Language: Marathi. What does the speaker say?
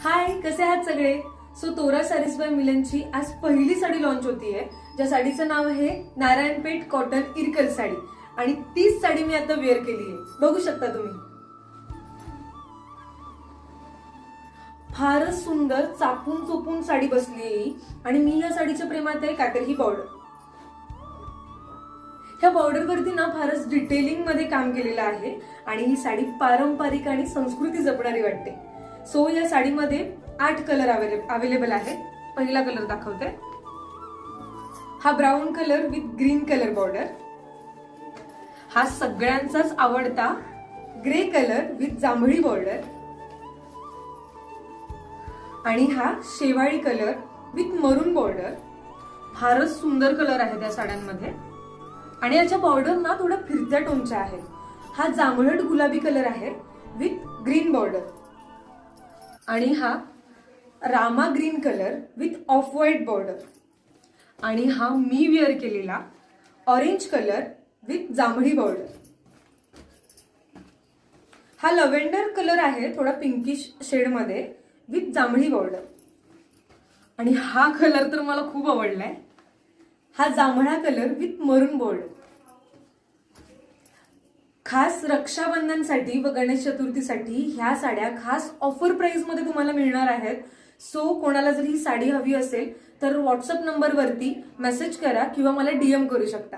हाय, कसे आहात सगळे? सो तोरा सारीज बाय मिलनची आज पहिली साडी लॉन्च होतीये, ज्या साडीचं नाव आहे नारायणपेठ कॉटन इरकल साडी. आणि तीच साडी मी आता वेअर केली आहे. बघू शकता तुम्ही. फारच सुंदर चापून चोपून साडी बसली आहे. आणि मी या साडीच्या प्रेमात आहे का तर ही बॉर्डर. ह्या बॉर्डर वरती ना फारच डिटेलिंग मध्ये काम केलेलं आहे आणि ही साडी पारंपरिक आणि संस्कृती जपणारी वाटते. सो या साडीमध्ये 8 कलर अवेलेबल आहेत. पहिला कलर दाखवते. हा brown colour with green colour border. हा सगळ्यांचाच आवडता ग्रे कलर विथ जांभळी बॉर्डर. आणि हा शेवाळी कलर विथ मरून बॉर्डर. फारच सुंदर कलर आहेत या साड्यांमध्ये. आणि याच्या बॉर्डर ना थोड्या फिरत्या टोनच्या आहेत. हा जांभळट गुलाबी कलर आहे विथ ग्रीन बॉर्डर. आणि हा Rama green colour width off white border. आणि हा मी वेअर केलेला ऑरेंज कलर विथ जांभळी बॉर्डर. हा लव्हेंडर कलर आहे थोडा पिंकिश शेड मध्ये विथ जांभळी बॉर्डर. आणि हा कलर तर मला खूप आवडलाय. हा जांभळा कलर विथ मरून बॉर्डर. खास रक्षाबंधनसाठी व गणेश चतुर्थीसाठी ह्या साड्या खास ऑफर प्राइस मध्ये तुम्हाला मिळणार आहेत. सो कोणाला जर ही साडी हवी असेल तर व्हॉट्सअप नंबरवरती मेसेज करा किंवा मला DM करू शकता.